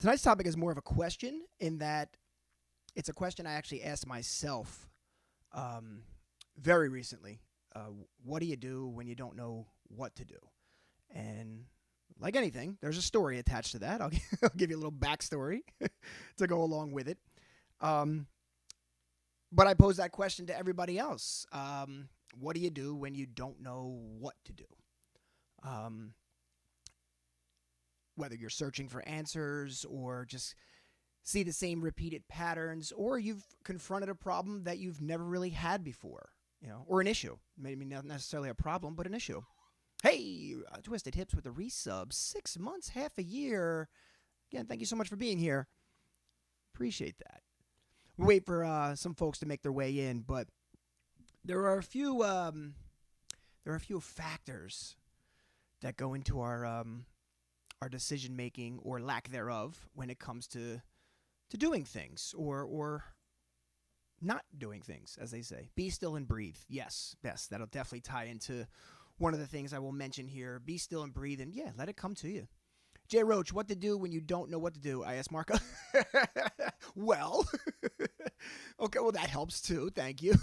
Tonight's topic is more of a question in that it's a question I actually asked myself um, very recently. What do you do when you don't know what to do? And like anything, there's a story attached to that. I'll give you a little backstory to go along with it. Um, but I pose that question to everybody else. What do you do when you don't know what to do? Um, whether you're searching for answers or just see the same repeated patterns, or you've confronted a problem that you've never really had before, or an issue. Maybe not necessarily a problem, but an issue. Hey, Twisted Hips with the resub. 6 months, half a year. Again, thank you so much for being here. Appreciate that. We'll wait for some folks to make their way in, but there are a few factors that go into our decision making or lack thereof when it comes to doing things or not doing things, as they say. Be still and breathe. Yes, that'll definitely tie into one of the things I will mention here. Be still and breathe, and yeah, let it come to you. Jay Roach, what to do when you don't know what to do? I asked Marco. Well, okay, well, that helps too. Thank you.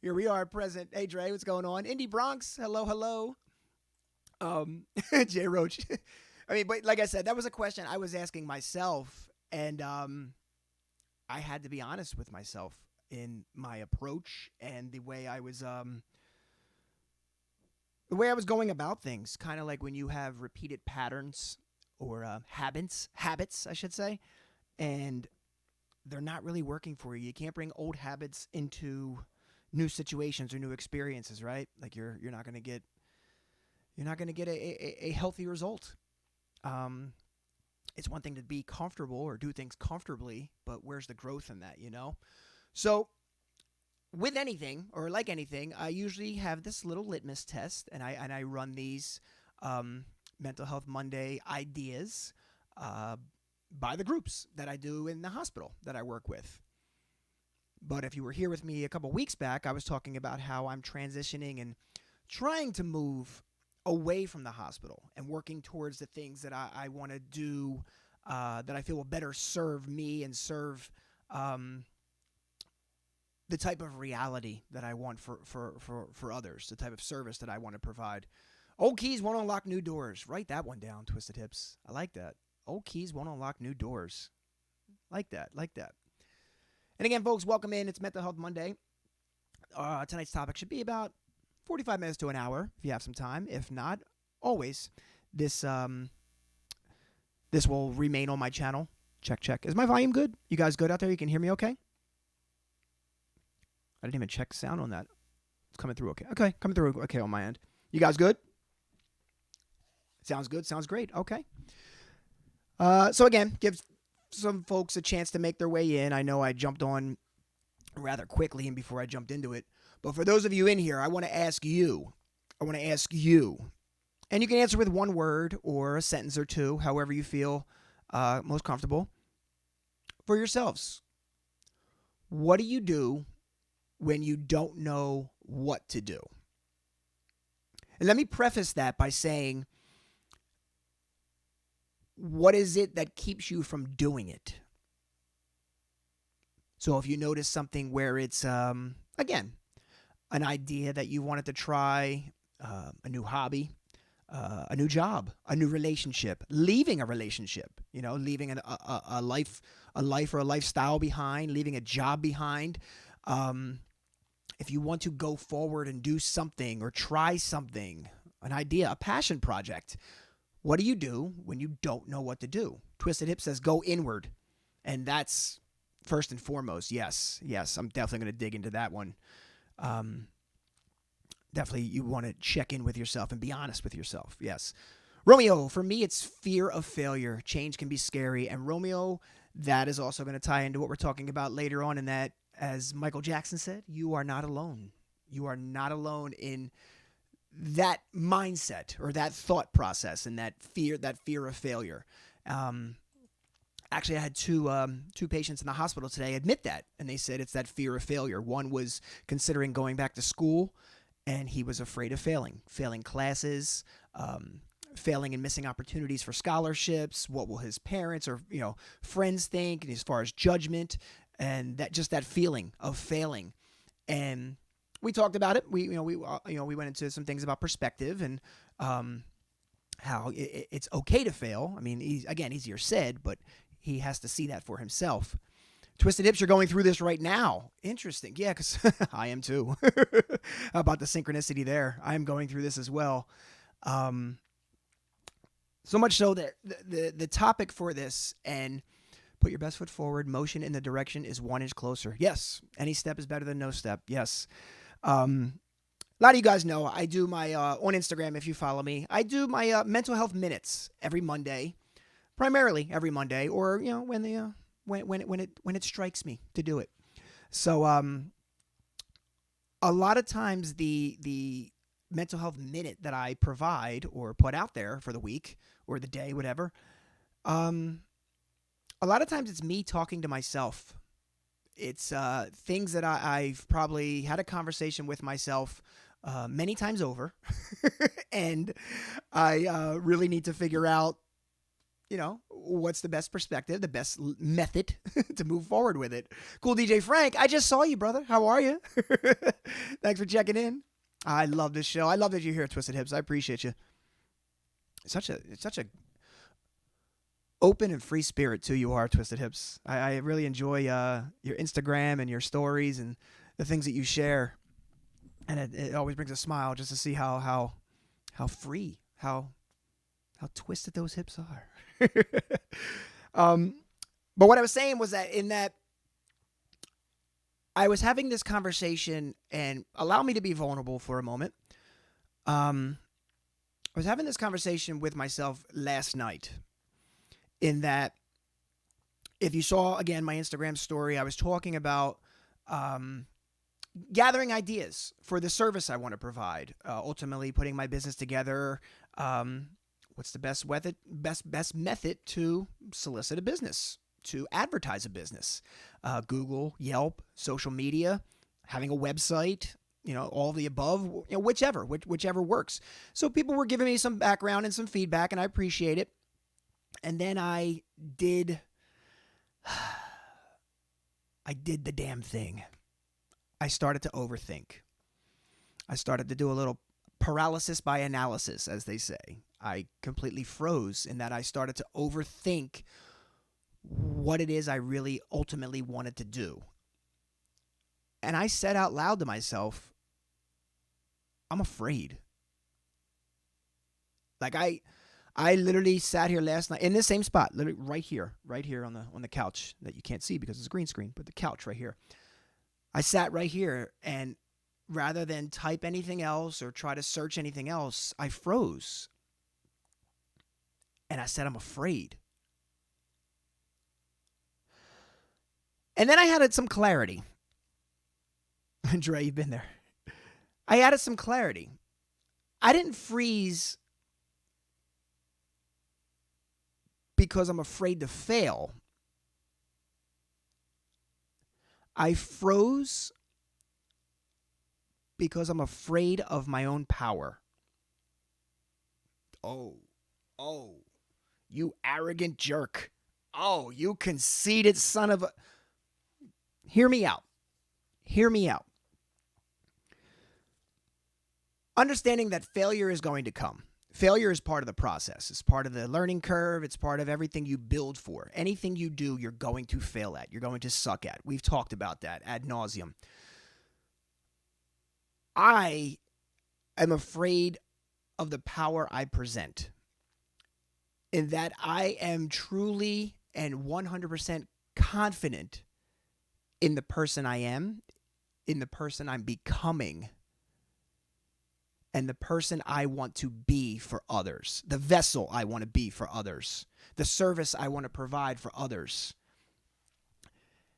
Here we are, present. Hey, Dre, what's going on? Indie Bronx, hello. Jay Roach. I mean, but like I said, that was a question I was asking myself, and I had to be honest with myself in my approach and the way I was going about things. Kind of like when you have repeated patterns or habits, I should say, and they're not really working for you. You can't bring old habits into new situations or new experiences, right? Like you're not gonna get a healthy result. It's one thing to be comfortable or do things comfortably, but where's the growth in that? So with anything or like anything, I usually have this little litmus test, and I run these Mental Health Monday ideas by the groups that I do in the hospital that I work with. But if you were here with me a couple weeks back, I was talking about how I'm transitioning and trying to move away from the hospital and working towards the things that I want to do that I feel will better serve me and serve the type of reality that I want for others, the type of service that I want to provide. Old keys won't unlock new doors. Write that one down, Twisted Hips. I like that. Old keys won't unlock new doors. Like that. And again, folks, welcome in. It's Mental Health Monday. Tonight's topic should be about 45 minutes to an hour if you have some time. If not, always this will remain on my channel. Check. Is my volume good? You guys good out there? You can hear me okay? I didn't even check sound on that. It's coming through okay. Okay, coming through okay on my end. You guys good? Sounds good. Sounds great. Okay. So again, give some folks a chance to make their way in. I know I jumped on rather quickly and before I jumped into it. But for those of you in here, I want to ask you, and you can answer with one word or a sentence or two, however you feel most comfortable, for yourselves. What do you do when you don't know what to do? And let me preface that by saying, what is it that keeps you from doing it? So if you notice something where it's, again, an idea that you wanted to try, a new hobby, a new job, a new relationship, leaving a relationship, leaving a life or a lifestyle behind, leaving a job behind. If you want to go forward and do something or try something, an idea, a passion project, what do you do when you don't know what to do? Twisted Hip says go inward, and that's first and foremost. Yes, I'm definitely going to dig into that one. Definitely you want to check in with yourself and be honest with yourself. Yes. Romeo, for me, it's fear of failure. Change can be scary. And Romeo, that is also going to tie into what we're talking about later on in that, as Michael Jackson said, you are not alone. You are not alone in that mindset or that thought process and that fear of failure. Actually, I had two patients in the hospital today admit that, and they said it's that fear of failure. One was considering going back to school, and he was afraid of failing classes, failing and missing opportunities for scholarships. What will his parents or friends think, as far as judgment, and that feeling of failing. And we talked about it. We went into some things about perspective and how it's okay to fail. I mean, easier said, but he has to see that for himself. Twisted Hips, you're going through this right now. Interesting. Yeah, because I am too. How about the synchronicity there? I am going through this as well. So much so that the topic for this, and put your best foot forward, motion in the direction is 1 inch closer. Yes. Any step is better than no step. Yes. A lot of you guys know I do my, on Instagram, if you follow me, I do my mental health minutes every Monday, primarily every Monday, or, when it strikes me to do it. So a lot of times the mental health minute that I provide or put out there for the week or the day, whatever, a lot of times it's me talking to myself. It's things that I've probably had a conversation with myself many times over, and I really need to figure out, what's the best perspective, the best method to move forward with it. Cool DJ Frank, I just saw you, brother. How are you? Thanks for checking in. I love this show. I love that you're here at Twisted Hips. I appreciate you. It's such a open and free spirit too. You are, Twisted Hips. I really enjoy your Instagram and your stories and the things that you share, and it always brings a smile just to see how free, how twisted those hips are. But what I was saying was that I was having this conversation, and allow me to be vulnerable for a moment. I was having this conversation with myself last night, in that, if you saw, again, my Instagram story, I was talking about gathering ideas for the service I want to provide, ultimately putting my business together. What's the best method to solicit a business, to advertise a business? Google, Yelp, social media, having a website, all of the above, whichever works. So people were giving me some background and some feedback, and I appreciate it. And then I did the damn thing. I started to overthink. I started to do a little paralysis by analysis, as they say. I completely froze in that I started to overthink what it is I really ultimately wanted to do. And I said out loud to myself, I'm afraid. Like I literally sat here last night in this same spot, literally right here on the couch that you can't see because it's a green screen, but the couch right here. I sat right here, and rather than type anything else or try to search anything else, I froze. And I said, I'm afraid. And then I had some clarity. Dre, you've been there. I added some clarity. I didn't freeze because I'm afraid to fail. I froze because I'm afraid of my own power. Oh, you arrogant jerk. Oh, you conceited son of a... Hear me out. Understanding that failure is going to come. Failure is part of the process. It's part of the learning curve. It's part of everything you build for. Anything you do, you're going to fail at. You're going to suck at. We've talked about that ad nauseum. I am afraid of the power I present, in that I am truly and 100% confident in the person I am, in the person I'm becoming, and the person I want to be for others, the vessel I want to be for others, the service I want to provide for others.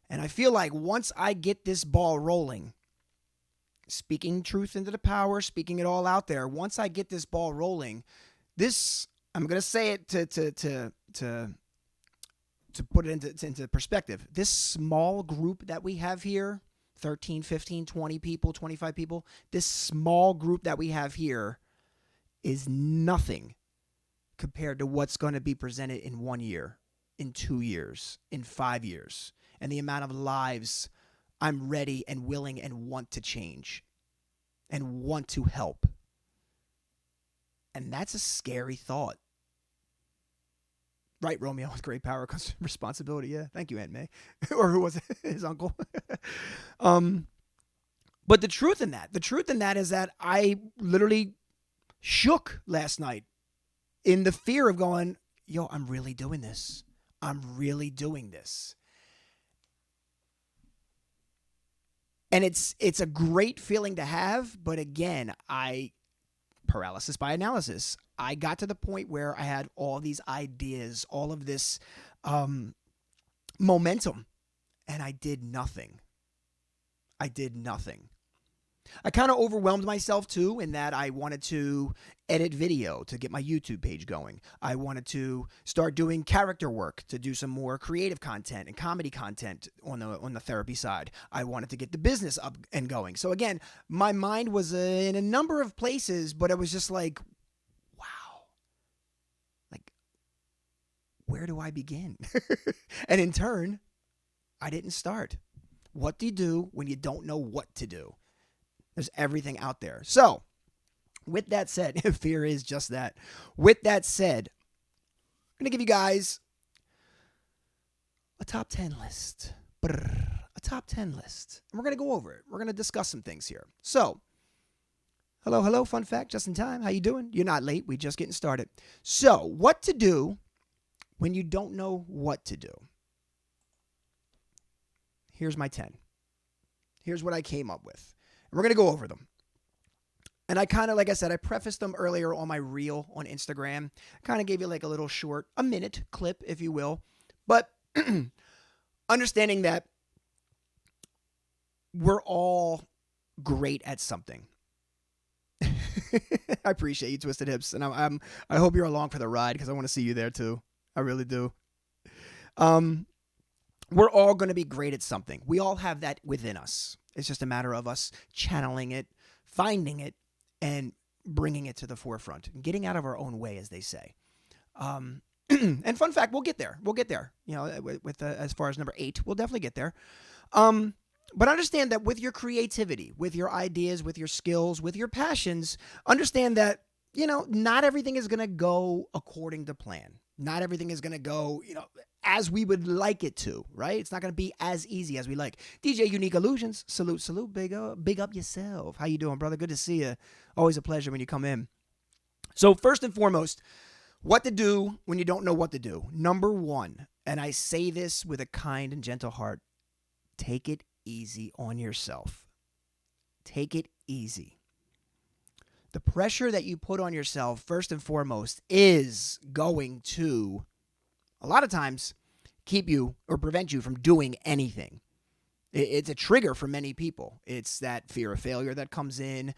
And I feel like once I get this ball rolling, speaking truth into the power, speaking it all out there, once I get this ball rolling, this, I'm going to say it to put it into perspective. This small group that we have here, 13, 15, 20 people, 25 people, this small group that we have here is nothing compared to what's going to be presented in 1 year, in 2 years, in 5 years, and the amount of lives I'm ready and willing and want to change and want to help. And that's a scary thought. Right, Romeo, with great power comes responsibility. Yeah, thank you, Aunt May. Or who was it? His uncle. But the truth in that is that I literally shook last night in the fear of going, yo, I'm really doing this. I'm really doing this. And it's a great feeling to have, but again, paralysis by analysis. I got to the point where I had all these ideas, all of this momentum, and I did nothing. I kind of overwhelmed myself too in that I wanted to edit video to get my YouTube page going. I wanted to start doing character work to do some more creative content and comedy content on the therapy side. I wanted to get the business up and going. So again, my mind was in a number of places, but it was just like, wow, like, where do I begin? And in turn, I didn't start. What do you do when you don't know what to do? There's everything out there. So, with that said, fear is just that. With that said, I'm going to give you guys a top 10 list. A top 10 list. And we're going to go over it. We're going to discuss some things here. So, hello, fun fact, just in time. How you doing? You're not late. We're just getting started. So, what to do when you don't know what to do? Here's my 10. Here's what I came up with. We're going to go over them. And I kind of, like I said, I prefaced them earlier on my reel on Instagram. Kind of gave you like a little short, a minute clip, if you will. But understanding that we're all great at something. I appreciate you, Twisted Hips. And I hope you're along for the ride because I want to see you there too. I really do. We're all going to be great at something. We all have that within us. It's just a matter of us channeling it, finding it, and bringing it to the forefront, getting out of our own way, as they say. And fun fact, we'll get there. You know, with as far as number 8, we'll definitely get there. But understand that with your creativity, with your ideas, with your skills, with your passions, understand that, you know, not everything is going to go according to plan. Not everything is going to go, you know, as we would like it to, right? It's not going to be as easy as we like. DJ Unique Illusions, salute, big up yourself. How you doing, brother? Good to see you. Always a pleasure when you come in. So first and foremost, what to do when you don't know what to do. Number 1, and I say this with a kind and gentle heart, take it easy on yourself. Take it easy. The pressure that you put on yourself, first and foremost, is going to, a lot of times, keep you or prevent you from doing anything. It's a trigger for many people. It's that fear of failure that comes in,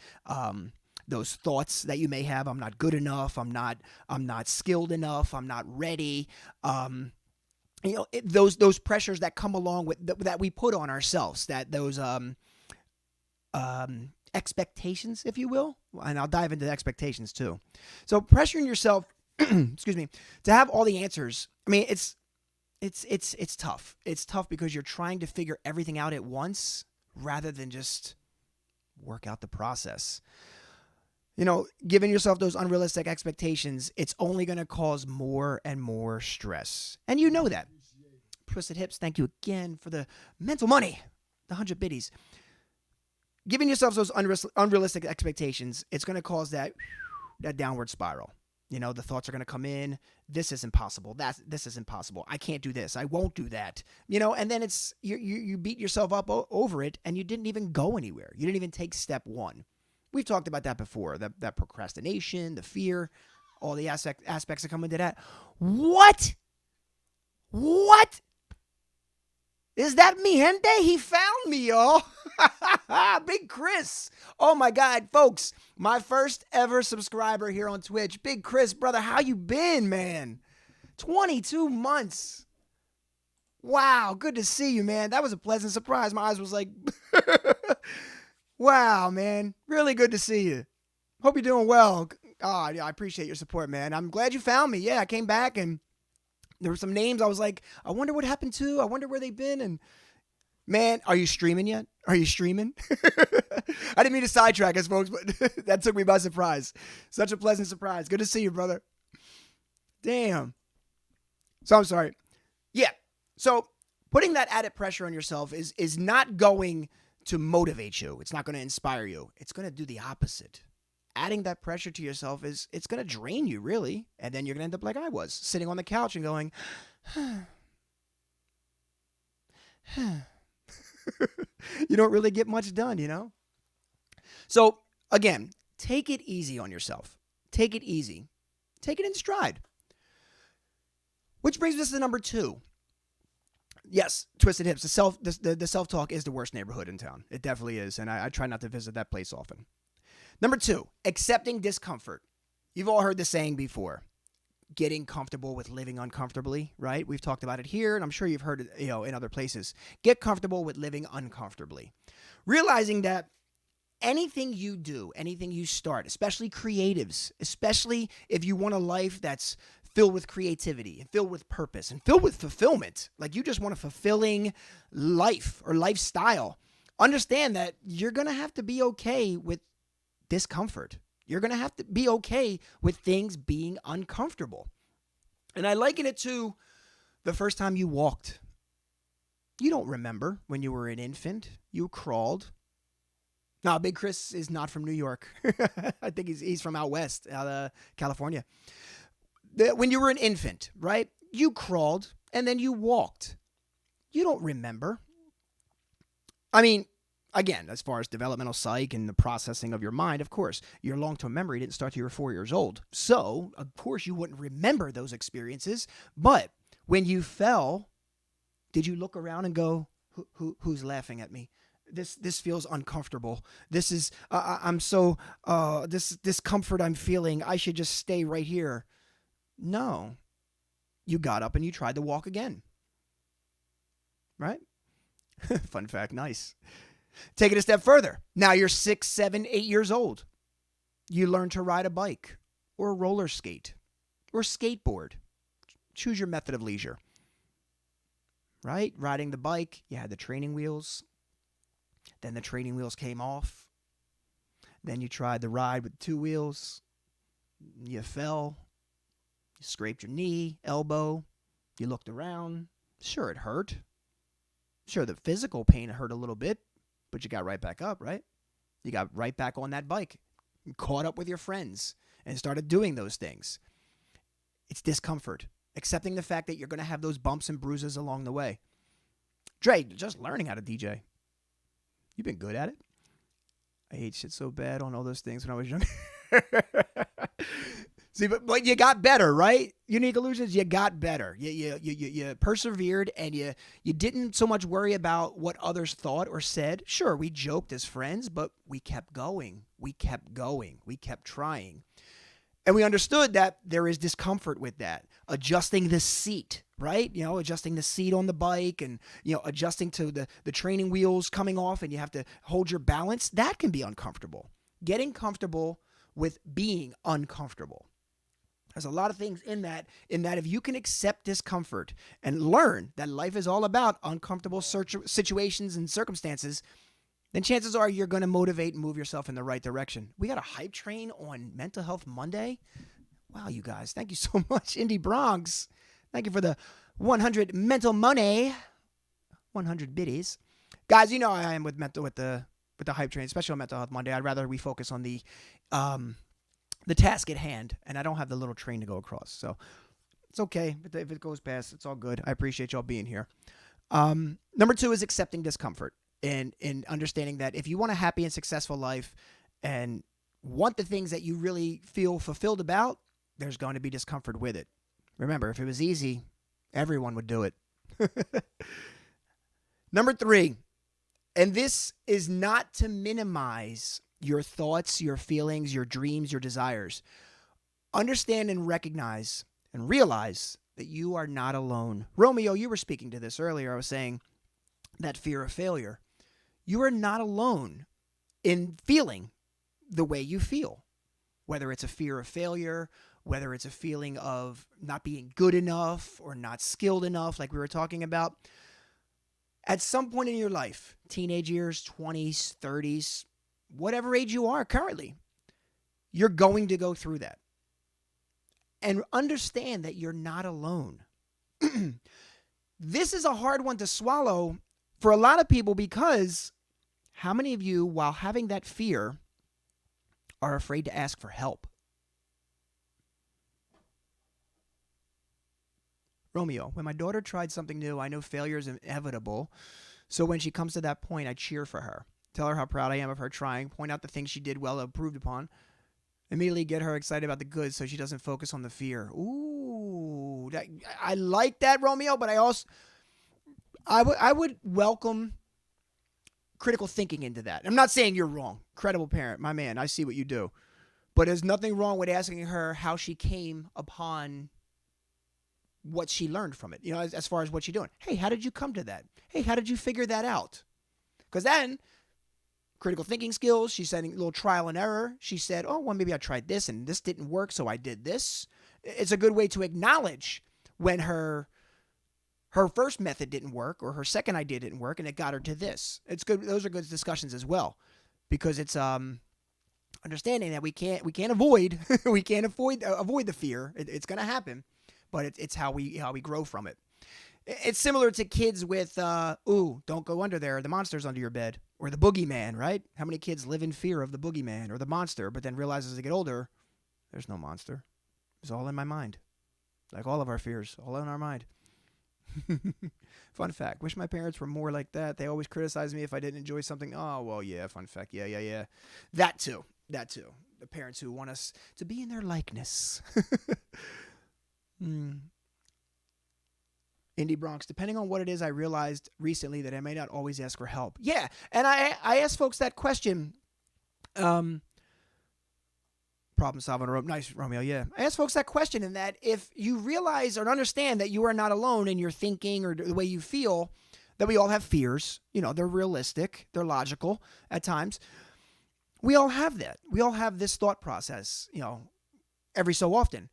those thoughts that you may have, I'm not good enough, I'm not skilled enough, I'm not ready. You know, those pressures that come along with that we put on ourselves, that those expectations, if you will, and I'll dive into the expectations too. So pressuring yourself, excuse me, to have all the answers. I mean, it's tough. It's tough because you're trying to figure everything out at once rather than just work out the process. You know, giving yourself those unrealistic expectations, it's only going to cause more and more stress. And you know that. Twisted Hips, thank you again for the mental money, the 100 biddies. Giving yourself those unrealistic expectations, it's going to cause that downward spiral. You know, the thoughts are going to come in. This is impossible. This is impossible. I can't do this. I won't do that. You know, and then it's you beat yourself up over it, and you didn't even go anywhere. You didn't even take step 1. We've talked about that before. That procrastination, the fear, all the aspects that come into that. What? Is that mi gente? He found me, y'all. Big Chris. Oh, my God, folks. My first ever subscriber here on Twitch. Big Chris, brother, how you been, man? 22 months. Wow, good to see you, man. That was a pleasant surprise. My eyes was like, wow, man. Really good to see you. Hope you're doing well. Oh, yeah, I appreciate your support, man. I'm glad you found me. Yeah, I came back and there were some names I was like, I wonder what happened to. I wonder where they've been. And man, are you streaming yet? Are you streaming? I didn't mean to sidetrack us, folks, but that took me by surprise. Such a pleasant surprise. Good to see you, brother. Damn. So I'm sorry. Yeah. So putting that added pressure on yourself is not going to motivate you. It's not going to inspire you. It's going to do the opposite. Adding that pressure to yourself it's going to drain you, really. And then you're going to end up like I was, sitting on the couch and going, you don't really get much done, you know? So again, take it easy on yourself. Take it easy. Take it in stride. Which brings us to number 2. Yes, Twisted Hips. The self-talk is the worst neighborhood in town. It definitely is, and I try not to visit that place often. Number 2, accepting discomfort. You've all heard the saying before, getting comfortable with living uncomfortably, right? We've talked about it here, and I'm sure you've heard it, in other places. Get comfortable with living uncomfortably. Realizing that anything you do, anything you start, especially creatives, especially if you want a life that's filled with creativity and filled with purpose and filled with fulfillment, like you just want a fulfilling life or lifestyle, understand that you're going to have to be okay with discomfort. You're going to have to be okay with things being uncomfortable. And I liken it to the first time you walked. You don't remember when you were an infant. You crawled. Now, Big Chris is not from New York. I think he's from out west, out of California. When you were an infant, right? You crawled and then you walked. You don't remember. I mean, again, as far as developmental psych and the processing of your mind, of course, your long-term memory didn't start till you were 4 years old. So, of course, you wouldn't remember those experiences. But when you fell, did you look around and go, who's laughing at me? This feels uncomfortable. This is, I'm so, this discomfort I'm feeling, I should just stay right here. No. You got up and you tried to walk again. Right? Fun fact, nice. Take it a step further. Now you're 6, 7, 8 years old. You learn to ride a bike or roller skate or skateboard. Choose your method of leisure. Right? Riding the bike, you had the training wheels. Then the training wheels came off. Then you tried the ride with 2 wheels. You fell. You scraped your knee, elbow. You looked around. Sure, it hurt. Sure, the physical pain hurt a little bit, but you got right back up, right? You got right back on that bike, caught up with your friends, and started doing those things. It's discomfort. Accepting the fact that you're going to have those bumps and bruises along the way. Dre, just learning how to DJ. You've been good at it. I hate shit so bad on all those things when I was young. See, but you got better, right? Unique Illusions, you got better. You persevered, and you didn't so much worry about what others thought or said. Sure, we joked as friends, but we kept going. We kept going. We kept trying. And we understood that there is discomfort with that. Adjusting the seat, right? Adjusting the seat on the bike and, adjusting to the training wheels coming off and you have to hold your balance. That can be uncomfortable. Getting comfortable with being uncomfortable. There's a lot of things in that if you can accept discomfort and learn that life is all about uncomfortable situations and circumstances, then chances are you're going to motivate and move yourself in the right direction. We got a hype train on Mental Health Monday. Wow, you guys. Thank you so much. Indie Bronx. Thank you for the 100 mental money. 100 biddies. Guys, I am with the hype train, especially on Mental Health Monday. I'd rather we focus on the task at hand, and I don't have the little train to go across. So it's okay. If it goes past, it's all good. I appreciate y'all being here. Number 2 is accepting discomfort and understanding that if you want a happy and successful life and want the things that you really feel fulfilled about, there's going to be discomfort with it. Remember, if it was easy, everyone would do it. Number 3, and this is not to minimize your thoughts, your feelings, your dreams, your desires. Understand and recognize and realize that you are not alone. Romeo, you were speaking to this earlier. I was saying that fear of failure. You are not alone in feeling the way you feel. whether it's a fear of failure, whether it's a feeling of not being good enough or not skilled enough, like we were talking about. At some point in your life, teenage years, 20s, 30s, whatever age you are currently, you're going to go through that. And understand that you're not alone. This is a hard one to swallow for a lot of people because how many of you, while having that fear, are afraid to ask for help? Romeo, when my daughter tried something new, I know failure is inevitable. So when she comes to that point, I cheer for her. Tell her how proud I am of her trying, point out the things she did well, improved upon. Immediately get her excited about the good so she doesn't focus on the fear. Ooh, I like that, Romeo, but I would welcome critical thinking into that. I'm not saying you're wrong. Credible parent, my man, I see what you do. But there's nothing wrong with asking her how she came upon what she learned from it, as far as what she's doing. Hey, how did you come to that? Hey, how did you figure that out? Because then, critical thinking skills, she's saying a little trial and error. She said, oh, well, maybe I tried this and this didn't work, so I did this. It's a good way to acknowledge when her first method didn't work or her second idea didn't work and it got her to this. It's good. Those are good discussions as well because it's understanding that we can't avoid we can't avoid the fear. It's going to happen. But it's how we grow from it. It's similar to kids with, don't go under there. The monster's under your bed. Or the boogeyman, right? How many kids live in fear of the boogeyman or the monster, but then realize as they get older, there's no monster. It's all in my mind. Like all of our fears, all in our mind. Fun fact. Wish my parents were more like that. They always criticize me if I didn't enjoy something. Oh, well, yeah, fun fact. Yeah. That too. The parents who want us to be in their likeness. Indie Bronx, depending on what it is, I realized recently that I may not always ask for help. Yeah, and I ask folks that question. Problem solving, nice, Romeo, yeah. I ask folks that question in that if you realize or understand that you are not alone in your thinking or the way you feel, that we all have fears. They're realistic. They're logical at times. We all have that. We all have this thought process, every so often.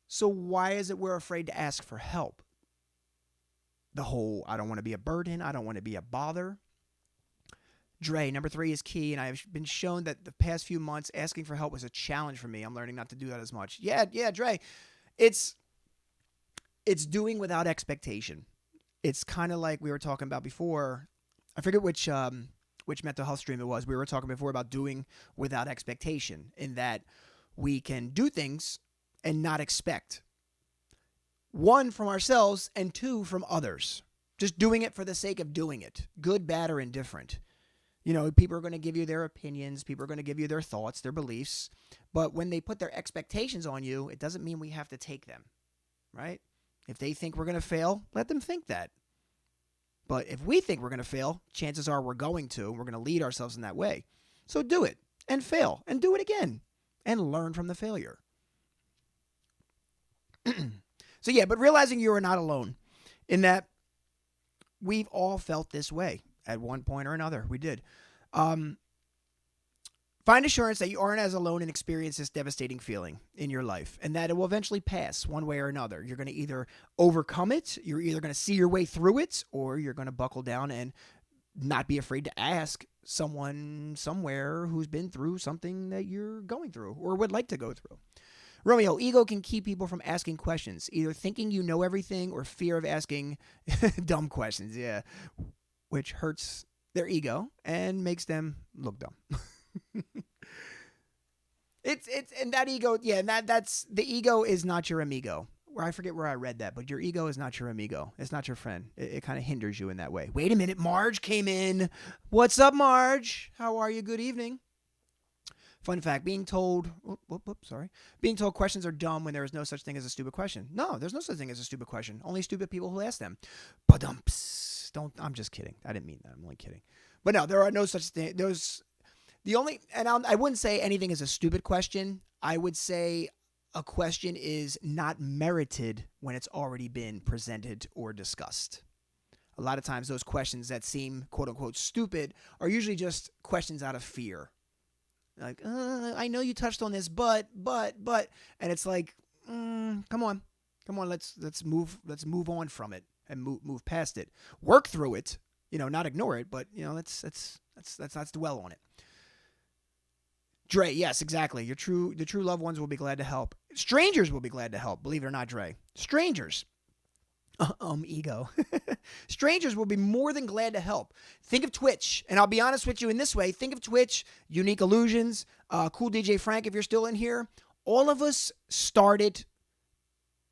So why is it we're afraid to ask for help? The whole, I don't want to be a burden. I don't want to be a bother. Dre, number 3 is key, and I've been shown that the past few months asking for help was a challenge for me. I'm learning not to do that as much. Yeah, Dre. It's doing without expectation. It's kind of like we were talking about before. I forget which mental health stream it was. We were talking before about doing without expectation, in that we can do things and not expect. 1, from ourselves, and 2, from others. Just doing it for the sake of doing it. Good, bad, or indifferent. People are going to give you their opinions. People are going to give you their thoughts, their beliefs. But when they put their expectations on you, it doesn't mean we have to take them, right? If they think we're going to fail, let them think that. But if we think we're going to fail, chances are we're going to. We're going to lead ourselves in that way. So do it and fail and do it again and learn from the failure. So yeah, but realizing you are not alone in that we've all felt this way at one point or another. We did. Find assurance that you aren't as alone and experience this devastating feeling in your life and that it will eventually pass one way or another. You're going to either overcome it, you're either going to see your way through it, or you're going to buckle down and not be afraid to ask someone somewhere who's been through something that you're going through or would like to go through. Romeo, ego can keep people from asking questions, either thinking you know everything or fear of asking dumb questions, yeah, which hurts their ego and makes them look dumb. It's and that ego, yeah, that's the ego is not your amigo. I forget where I read that, but your ego is not your amigo. It's not your friend. It kind of hinders you in that way. Wait a minute, Marge came in. What's up, Marge? How are you? Good evening. Fun fact, being told questions are dumb when there is no such thing as a stupid question. No, there's no such thing as a stupid question. Only stupid people who ask them. I'm just kidding. I didn't mean that. I'm only kidding. But no, there are no such thing. I wouldn't say anything is a stupid question. I would say a question is not merited when it's already been presented or discussed. A lot of times those questions that seem quote unquote stupid are usually just questions out of fear. Like, I know you touched on this, but, and it's like, come on, let's move on from it and move past it. Work through it, not ignore it, but let's dwell on it. Dre, yes, exactly. The true loved ones will be glad to help. Strangers will be glad to help. Believe it or not, Dre. Strangers. Ego. Strangers will be more than glad to help. Think of Twitch, and I'll be honest with you in this way. Think of Twitch, Unique Illusions, Cool DJ Frank, if you're still in here. All of us started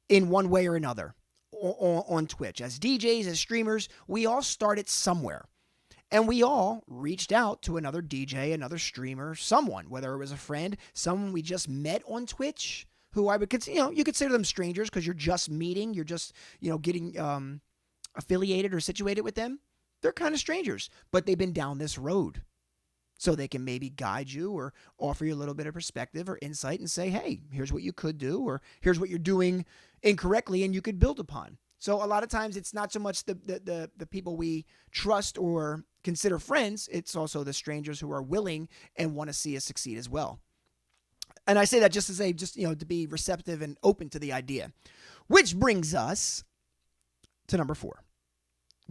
in one way or another on Twitch. As DJs, as streamers, we all started somewhere. And we all reached out to another DJ, another streamer, someone, whether it was a friend, someone we just met on Twitch, who I would consider, you consider them strangers because you're just meeting, you're just, getting affiliated or situated with them. They're kind of strangers, but they've been down this road. So they can maybe guide you or offer you a little bit of perspective or insight and say, hey, here's what you could do, or here's what you're doing incorrectly and you could build upon. So a lot of times it's not so much the people we trust or consider friends, it's also the strangers who are willing and want to see us succeed as well. And I say that just to say, to be receptive and open to the idea. Which brings us to number 4,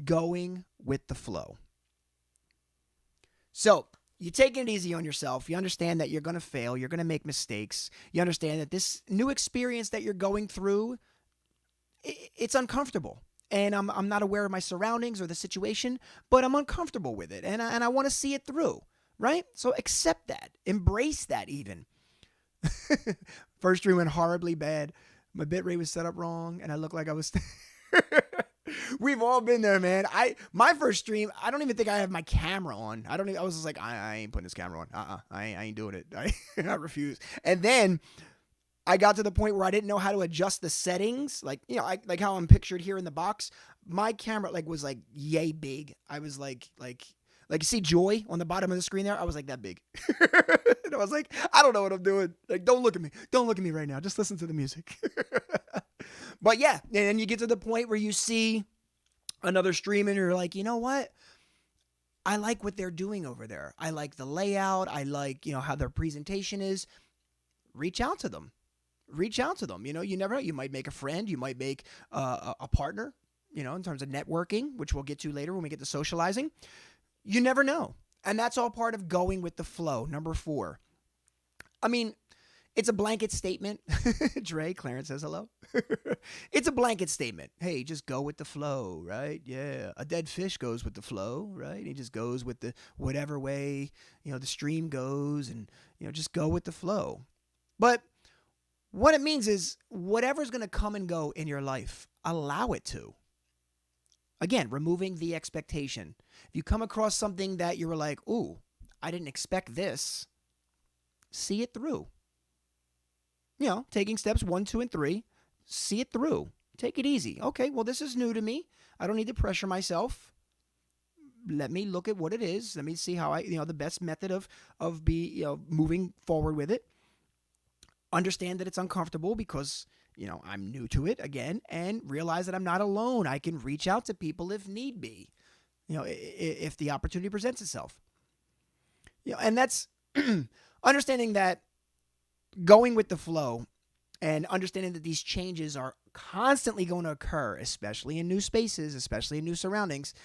going with the flow. So you're taking it easy on yourself. You understand that you're going to fail. You're going to make mistakes. You understand that this new experience that you're going through, it's uncomfortable. And I'm not aware of my surroundings or the situation, but I'm uncomfortable with it. And I want to see it through, right? So accept that. Embrace that even. First stream went horribly bad. My bitrate was set up wrong, and I looked like I was... We've all been there, man. My first stream, I don't even think I have my camera on. I was just like, I ain't putting this camera on. I ain't doing it. I refuse. And then I got to the point where I didn't know how to adjust the settings. Like, like how I'm pictured here in the box. My camera was yay big. I was like you see Joy on the bottom of the screen there? I was like that big. And I was like, I don't know what I'm doing. Like, don't look at me. Don't look at me right now. Just listen to the music. But yeah, and then you get to the point where you see another stream and you're like, you know what? I like what they're doing over there. I like the layout. I like, how their presentation is. Reach out to them. You never know. You might make a friend. You might make a partner, in terms of networking, which we'll get to later when we get to socializing. You never know. And that's all part of going with the flow. Number 4. I mean, it's a blanket statement. Dre, Clarence says hello. It's a blanket statement. Hey, just go with the flow, right? Yeah. A dead fish goes with the flow, right? He just goes with the whatever way, the stream goes, and, just go with the flow. But what it means is whatever's going to come and go in your life, allow it to. Again, removing the expectation. If you come across something that you were like, ooh, I didn't expect this, see it through. Taking steps 1, 2, and 3, see it through. Take it easy. Okay, well, this is new to me. I don't need to pressure myself. Let me look at what it is. Let me see how the best method of moving forward with it. Understand that it's uncomfortable because, I'm new to it again, and realize that I'm not alone. I can reach out to people if need be, if the opportunity presents itself. And that's understanding that going with the flow and understanding that these changes are constantly going to occur, especially in new spaces, especially in new surroundings.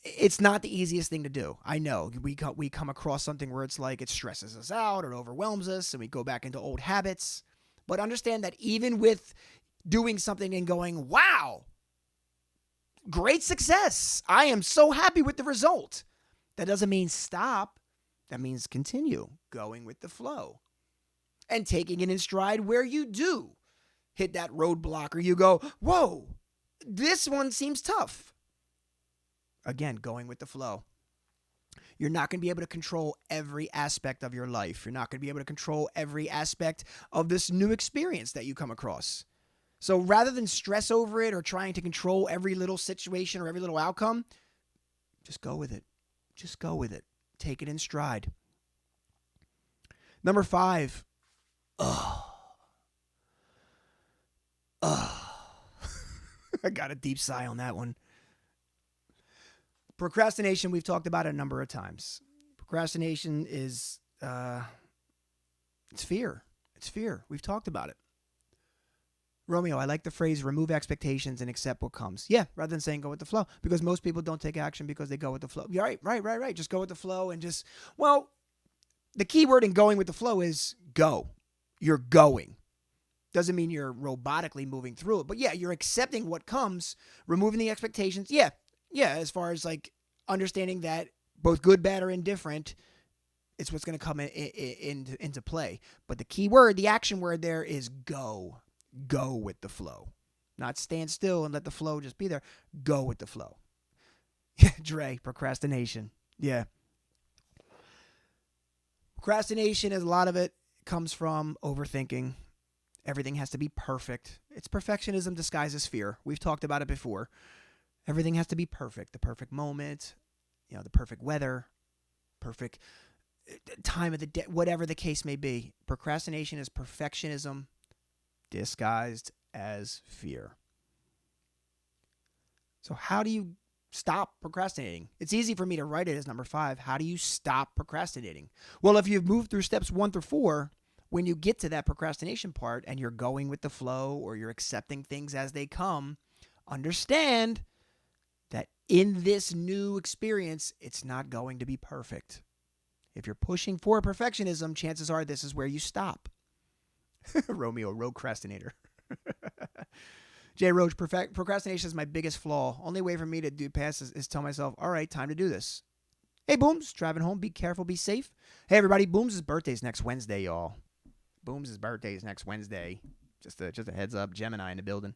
It's not the easiest thing to do. I know we come across something where it's like it stresses us out, it overwhelms us, and we go back into old habits. But understand that even with doing something and going, wow, great success. I am so happy with the result. That doesn't mean stop. That means continue going with the flow and taking it in stride where you do hit that roadblock or you go, whoa, this one seems tough. Again, going with the flow. You're not going to be able to control every aspect of your life. You're not going to be able to control every aspect of this new experience that you come across. So rather than stress over it or trying to control every little situation or every little outcome, just go with it. Just go with it. Take it in stride. Number 5. I got a deep sigh on that one. Procrastination, we've talked about it a number of times. Procrastination is It's fear. It's fear. We've talked about it. Romeo, I like the phrase remove expectations and accept what comes. Yeah, rather than saying go with the flow. Because most people don't take action because they go with the flow. Right, right, right, right. Just go with the flow and just, well, the key word in going with the flow is go. You're going. Doesn't mean you're robotically moving through it. But yeah, you're accepting what comes, removing the expectations. Yeah, as far as like understanding that both good, bad, or indifferent, it's what's going to come into play. But the key word, the action word there is go. Go with the flow. Not stand still and let the flow just be there. Go with the flow. Dre, procrastination. Yeah. Procrastination, is a lot of it comes from overthinking. Everything has to be perfect. It's perfectionism disguised as fear. We've talked about it before. Everything has to be perfect. The perfect moment, the perfect weather, perfect time of the day, whatever the case may be. Procrastination is perfectionism disguised as fear. So how do you stop procrastinating? It's easy for me to write it as number 5. How do you stop procrastinating? Well, if you've moved through steps 1 through 4, when you get to that procrastination part and you're going with the flow or you're accepting things as they come, understand that in this new experience, it's not going to be perfect. If you're pushing for perfectionism, chances are this is where you stop. Romeo, roadcrastinator. Jay Roach, procrastination is my biggest flaw. Only way for me to do past is tell myself, all right, time to do this. Hey, Booms, driving home, be careful, be safe. Hey, everybody, Booms' birthday's next Wednesday, y'all. Booms' birthday is next Wednesday. Just a heads up, Gemini in the building.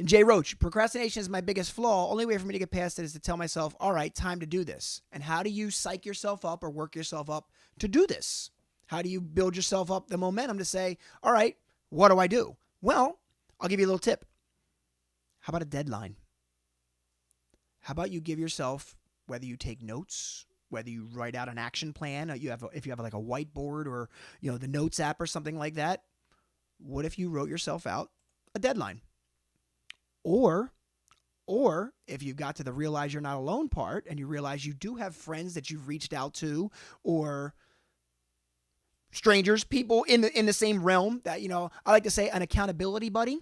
Jay Roach, procrastination is my biggest flaw. Only way for me to get past it is to tell myself, all right, time to do this. And how do you psych yourself up or work yourself up to do this? How do you build yourself up the momentum to say, all right, what do I do? Well, I'll give you a little tip. How about a deadline? How about you give yourself, whether you take notes, whether you write out an action plan, if you have like a whiteboard or the Notes app or something like that, what if you wrote yourself out a deadline? Or if you've got to the realize you're not alone part and you realize you do have friends that you've reached out to or strangers, people in the same realm that, I like to say an accountability buddy,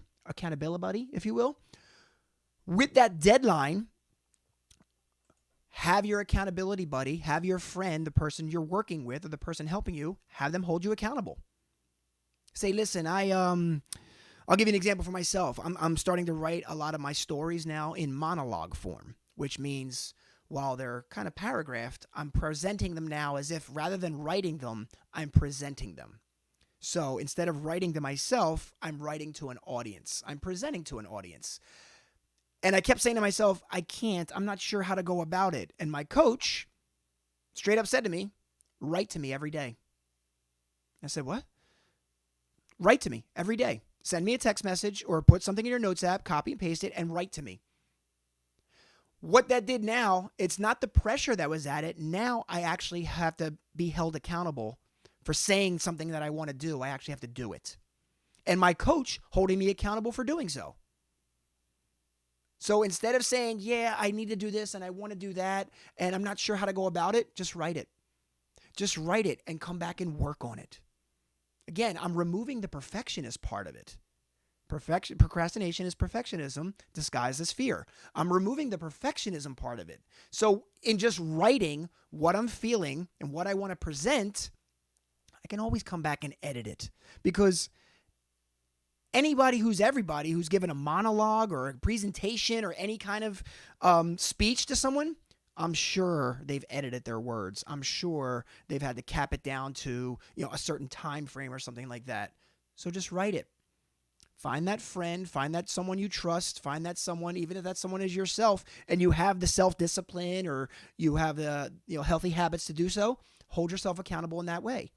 if you will. With that deadline, have your accountability buddy, have your friend, the person you're working with or the person helping you, have them hold you accountable. Say, listen, I'll give you an example for myself. I'm starting to write a lot of my stories now in monologue form, which means while they're kind of paragraphed, I'm presenting them now as if rather than writing them, I'm presenting them. So instead of writing to myself, I'm writing to an audience. I'm presenting to an audience. And I kept saying to myself, I'm not sure how to go about it. And my coach straight up said to me, write to me every day. I said, what? Write to me every day. Send me a text message or put something in your Notes app, copy and paste it, and write to me. What that did now, it's not the pressure that was at it. Now I actually have to be held accountable for saying something that I want to do. I actually have to do it. And my coach holding me accountable for doing so. So instead of saying, yeah, I need to do this and I want to do that and I'm not sure how to go about it, just write it. Just write it and come back and work on it. Again, I'm removing the perfectionist part of it. Procrastination is perfectionism disguised as fear. I'm removing the perfectionism part of it. So in just writing what I'm feeling and what I want to present, I can always come back and edit it. Because everybody who's given a monologue or a presentation or any kind of speech to someone, I'm sure they've edited their words. I'm sure they've had to cap it down to a certain time frame or something like that. So just write it. Find that friend, find that someone you trust, find that someone, even if that someone is yourself, and you have the self-discipline or you have the healthy habits to do so, hold yourself accountable in that way.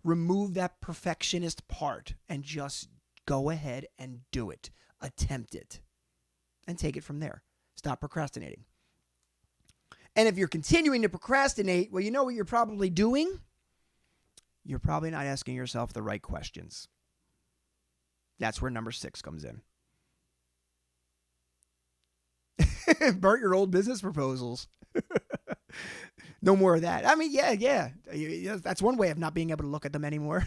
Remove that perfectionist part and just go ahead and do it. Attempt it. And take it from there. Stop procrastinating. And if you're continuing to procrastinate, well, you know what you're probably doing? You're probably not asking yourself the right questions. That's where number 6 comes in. Burnt your old business proposals. No more of that. I mean, yeah. That's one way of not being able to look at them anymore.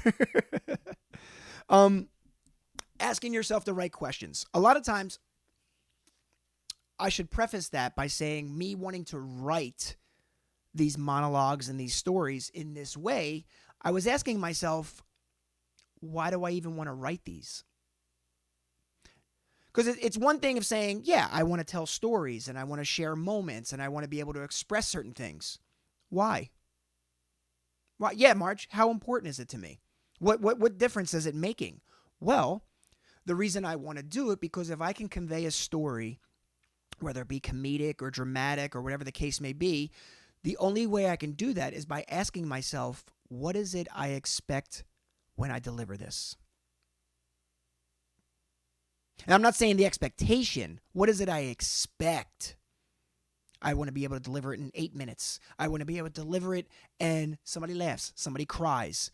um, Asking yourself the right questions. A lot of times, I should preface that by saying me wanting to write these monologues and these stories in this way, I was asking myself, why do I even want to write these? Because it's one thing of saying, yeah, I want to tell stories and I want to share moments and I want to be able to express certain things. Why? Why? Yeah, Marge, how important is it to me? What difference is it making? Well, the reason I want to do it, because if I can convey a story, whether it be comedic or dramatic or whatever the case may be, the only way I can do that is by asking myself, what is it I expect when I deliver this? And I'm not saying the expectation. What is it I expect? I want to be able to deliver it in 8 minutes. I want to be able to deliver it and somebody laughs, somebody cries.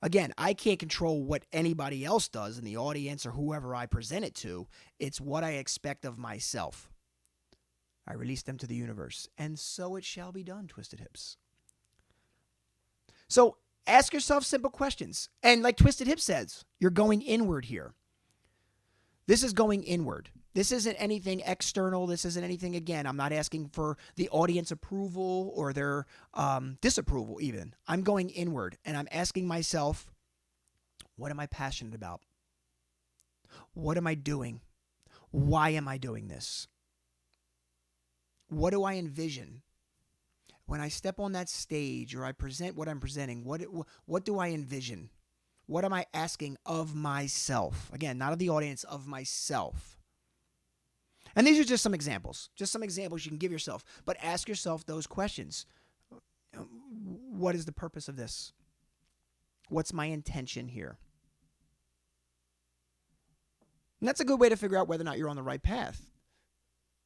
Again, I can't control what anybody else does in the audience or whoever I present it to. It's what I expect of myself. I release them to the universe, and so it shall be done, Twisted Hips. So ask yourself simple questions. And like Twisted Hip says, you're going inward here. This is going inward. This isn't anything external. This isn't anything, again, I'm not asking for the audience approval or their disapproval even. I'm going inward, and I'm asking myself, what am I passionate about? What am I doing? Why am I doing this? What do I envision? When I step on that stage or I present what I'm presenting, what do I envision? What am I asking of myself? Again, not of the audience, of myself. And these are just some examples. Just some examples you can give yourself. But ask yourself those questions. What is the purpose of this? What's my intention here? And that's a good way to figure out whether or not you're on the right path.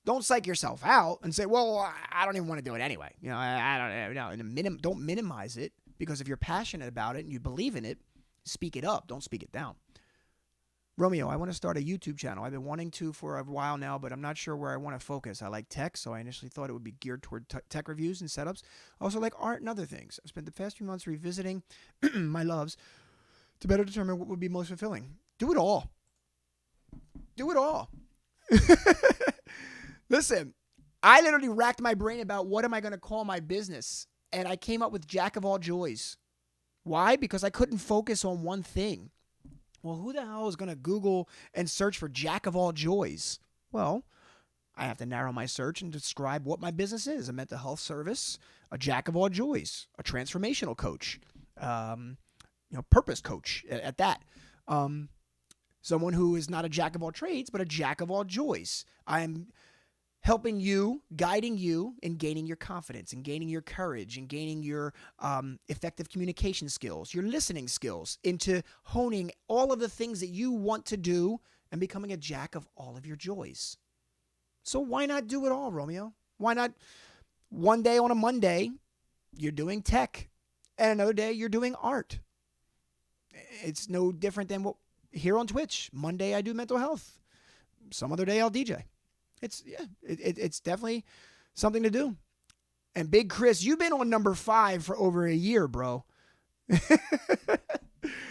Don't psych yourself out and say, well, I don't even want to do it anyway. You know, I don't. Don't minimize it, because if you're passionate about it and you believe in it, speak it up. Don't speak it down. Romeo, I want to start a YouTube channel. I've been wanting to for a while now, but I'm not sure where I want to focus. I like tech, so I initially thought it would be geared toward tech reviews and setups. I also like art and other things. I've spent the past few months revisiting my loves to better determine what would be most fulfilling. Do it all. Do it all. Listen, I literally racked my brain about what am I going to call my business, and I came up with Jack of all joys. Why? Because I couldn't focus on one thing. Well, who the hell is going to Google and search for Jack of all joys? Well, I have to narrow my search and describe what my business is: a mental health service, a Jack of all joys, a transformational coach, purpose coach at that. Someone who is not a Jack of all trades, but a Jack of all joys. I'm helping you, guiding you in gaining your confidence and gaining your courage and gaining your effective communication skills, your listening skills, into honing all of the things that you want to do and becoming a Jack of all of your joys. So why not do it all, Romeo? Why not one day on a Monday, you're doing tech, and another day you're doing art? It's no different than what here on Twitch. Monday I do mental health. Some other day I'll DJ. It's definitely something to do. And Big Chris, you've been on number 5 for over a year, bro.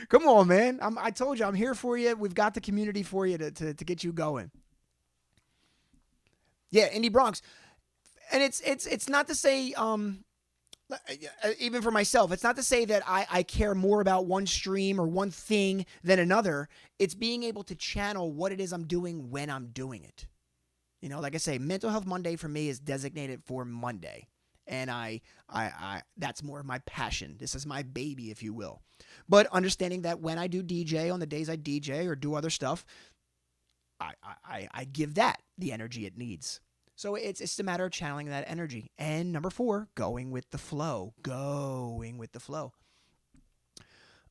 Come on, man. I told you I'm here for you. We've got the community for you to get you going. Yeah, Indie Bronx. And it's not to say, even for myself, it's not to say that I care more about one stream or one thing than another. It's being able to channel what it is I'm doing when I'm doing it. You know, like I say, Mental Health Monday for me is designated for Monday. And I that's more of my passion. This is my baby, if you will. But understanding that when I do DJ, on the days I DJ or do other stuff, I give that the energy it needs. So it's a matter of channeling that energy. And number 4, going with the flow. Going with the flow.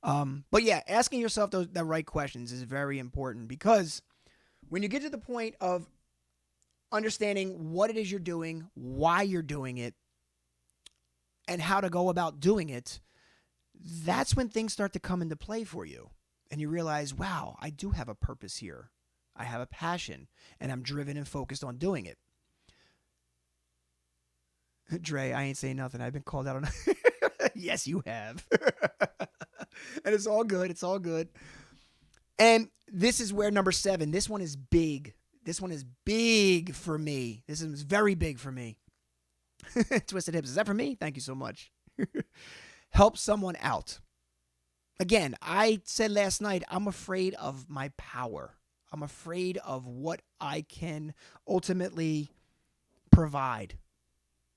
But yeah, asking yourself the right questions is very important, because when you get to the point of understanding what it is you're doing, why you're doing it, and how to go about doing it, that's when things start to come into play for you. And you realize, wow, I do have a purpose here. I have a passion, and I'm driven and focused on doing it. Dre, I ain't saying nothing. I've been called out on. Yes, you have. And it's all good. It's all good. And this is where number 7. This one is big. This one is big for me. This is very big for me. Twisted hips. Is that for me? Thank you so much. Help someone out. Again, I said last night, I'm afraid of my power. I'm afraid of what I can ultimately provide,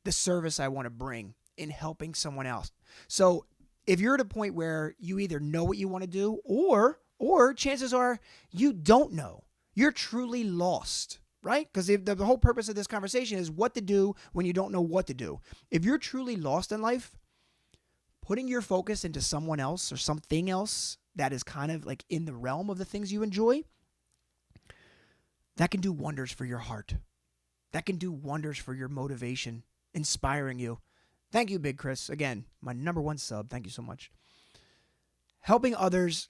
the service I want to bring in helping someone else. So if you're at a point where you either know what you want to do or chances are you don't know, you're truly lost, right? Because the whole purpose of this conversation is what to do when you don't know what to do. If you're truly lost in life, putting your focus into someone else or something else that is kind of like in the realm of the things you enjoy, that can do wonders for your heart. That can do wonders for your motivation, inspiring you. Thank you, Big Chris. Again, my number 1 sub. Thank you so much. Helping others.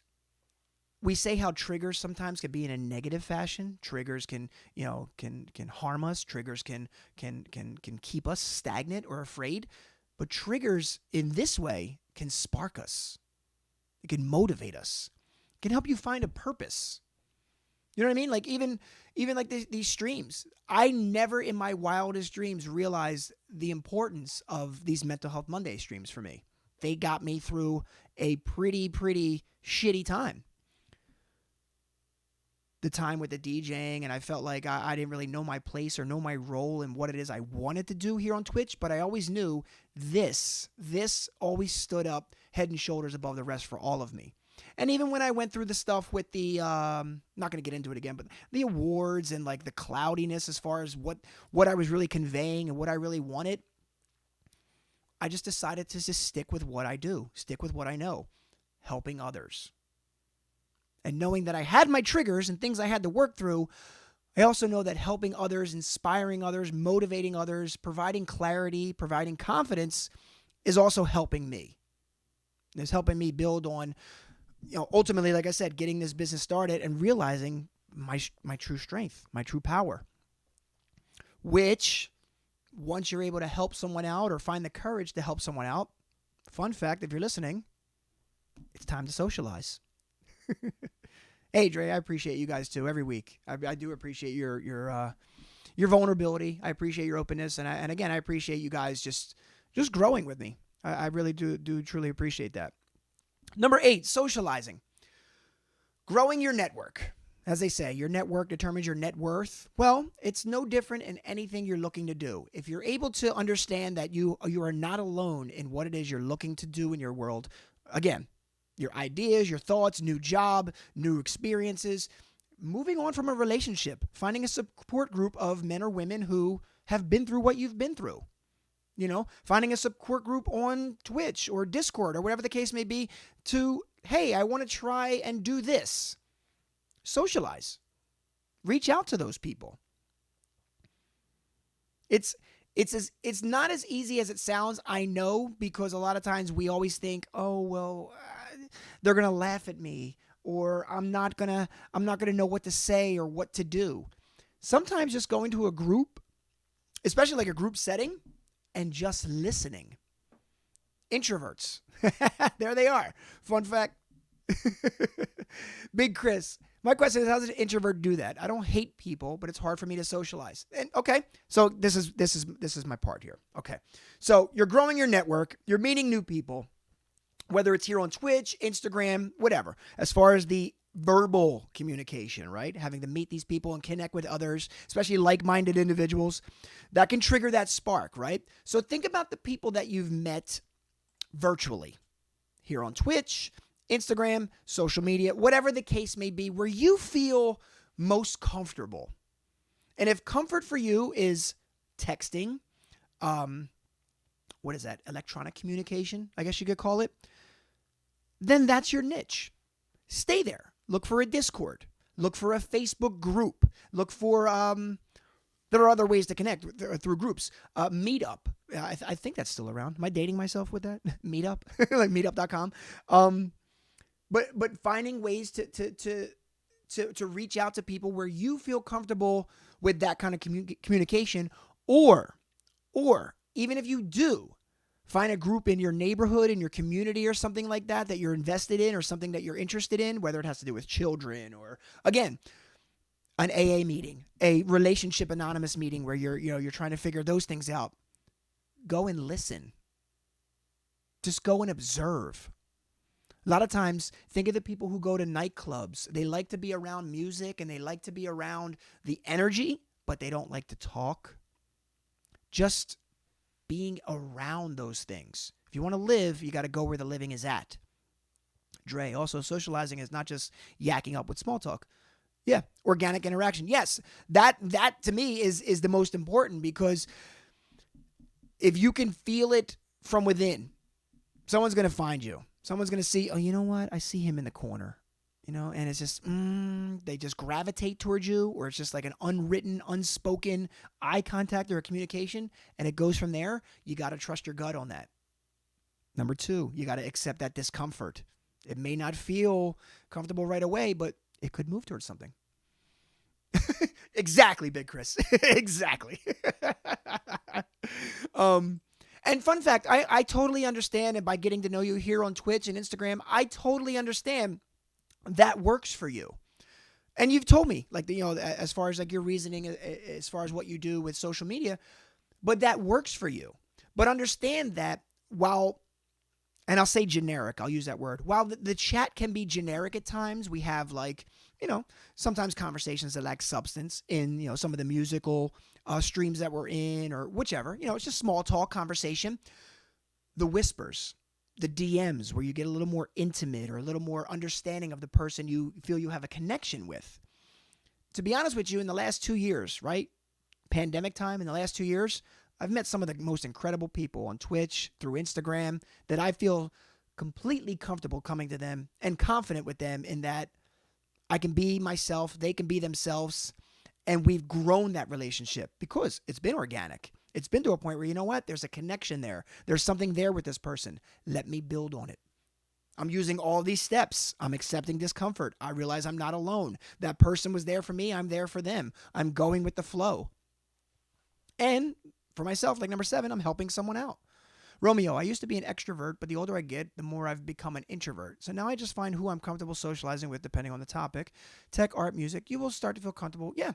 We say how triggers sometimes can be in a negative fashion. Triggers can harm us. Triggers can keep us stagnant or afraid. But triggers in this way can spark us. It can motivate us. It can help you find a purpose. You know what I mean? Like even like these streams. I never in my wildest dreams realized the importance of these Mental Health Monday streams for me. They got me through a pretty shitty time. The time with the DJing, and I felt like I didn't really know my place or know my role and what it is I wanted to do here on Twitch, but I always knew this always stood up head and shoulders above the rest for all of me. And even when I went through the stuff with the, not going to get into it again, but the awards and like the cloudiness as far as what I was really conveying and what I really wanted, I just decided to just stick with what I do, stick with what I know, helping others. And knowing that I had my triggers and things I had to work through, I also know that helping others, inspiring others, motivating others, providing clarity, providing confidence is also helping me. It's helping me build on, ultimately, like I said, getting this business started and realizing my true strength, my true power. Which, once you're able to help someone out or find the courage to help someone out, fun fact, if you're listening, it's time to socialize. Hey, Dre, I appreciate you guys too every week. I do appreciate your vulnerability. I appreciate your openness, and again, I appreciate you guys just growing with me. I really do truly appreciate that. Number 8, socializing. Growing your network. As they say, your network determines your net worth. Well, it's no different in anything you're looking to do. If you're able to understand that you are not alone in what it is you're looking to do in your world, again, your ideas, your thoughts, new job, new experiences, moving on from a relationship, finding a support group of men or women who have been through what you've been through. Finding a support group on Twitch or Discord or whatever the case may be to, hey, I want to try and do this. Socialize. Reach out to those people. It's not as easy as it sounds, I know, because a lot of times we always think, oh, well, they're going to laugh at me, or I'm not going to know what to say or what to do. Sometimes just going to a group, especially like a group setting, and just listening. Introverts. There they are. Fun fact. Big Chris. My question is, how does an introvert do that? I don't hate people, but it's hard for me to socialize. And okay, so this is my part here. Okay, so you're growing your network. You're meeting new people, whether it's here on Twitch, Instagram, whatever. As far as the verbal communication, right? Having to meet these people and connect with others, especially like-minded individuals, that can trigger that spark, right? So think about the people that you've met virtually here on Twitch, Instagram, social media, whatever the case may be, where you feel most comfortable. And if comfort for you is texting, what is that? Electronic communication, I guess you could call it. Then that's your niche. Stay there. Look for a Discord. Look for a Facebook group. Look for, there are other ways to connect through groups. Meetup. I think that's still around. Am I dating myself with that? Meetup? Like meetup.com. But finding ways to reach out to people where you feel comfortable with that kind of communication, or even if you do, find a group in your neighborhood, in your community or something like that that you're invested in or something that you're interested in, whether it has to do with children or, again, an AA meeting, a relationship anonymous meeting where you're trying to figure those things out. Go and listen. Just go and observe. A lot of times, think of the people who go to nightclubs. They like to be around music and they like to be around the energy, but they don't like to talk. Just being around those things. If you want to live, you got to go where the living is at. Dre, also socializing is not just yakking up with small talk. Yeah, organic interaction. Yes, that to me is the most important, because if you can feel it from within, someone's going to find you. Someone's going to see, oh, you know what? I see him in the corner, and it's just, they just gravitate towards you, or it's just like an unwritten, unspoken eye contact or a communication, and it goes from there. You got to trust your gut on that. Number 2, you got to accept that discomfort. It may not feel comfortable right away, but it could move towards something. Exactly, Big Chris. Exactly. And fun fact, I totally understand, and by getting to know you here on Twitch and Instagram, I totally understand that works for you. And you've told me, like, as far as like your reasoning, as far as what you do with social media, but that works for you. But understand that while, and I'll say generic, I'll use that word, while the chat can be generic at times, we have like, sometimes conversations that lack substance in, some of the musical streams that we're in or whichever. It's just small talk conversation. The whispers, the DMs where you get a little more intimate or a little more understanding of the person you feel you have a connection with. To be honest with you, in the last 2 years, right? Pandemic time, in the last 2 years, I've met some of the most incredible people on Twitch, through Instagram, that I feel completely comfortable coming to them and confident with them in that I can be myself, they can be themselves, and we've grown that relationship because it's been organic. It's been to a point where, you know what, there's a connection there. There's something there with this person. Let me build on it. I'm using all these steps. I'm accepting discomfort. I realize I'm not alone. That person was there for me. I'm there for them. I'm going with the flow. And for myself, like number 7, I'm helping someone out. Romeo, I used to be an extrovert, but the older I get, the more I've become an introvert. So now I just find who I'm comfortable socializing with depending on the topic. Tech, art, music, you will start to feel comfortable. Yeah.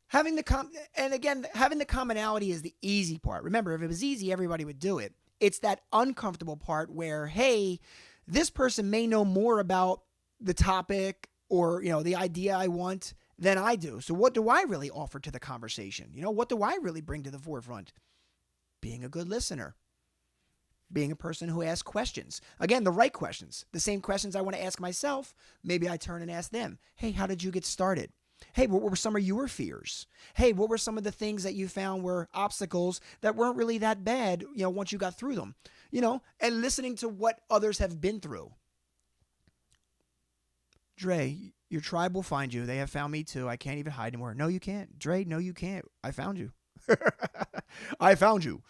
Having the commonality is the easy part. Remember, if it was easy, everybody would do it. It's that uncomfortable part where, hey, this person may know more about the topic or, the idea I want than I do. So what do I really offer to the conversation? What do I really bring to the forefront? Being a good listener. Being a person who asks questions. Again, the right questions. The same questions I want to ask myself, maybe I turn and ask them. Hey, how did you get started? Hey, what were some of your fears? Hey, what were some of the things that you found were obstacles that weren't really that bad, once you got through them? And listening to what others have been through. Dre, your tribe will find you. They have found me too. I can't even hide anymore. No, you can't. Dre, no, you can't. I found you. I found you.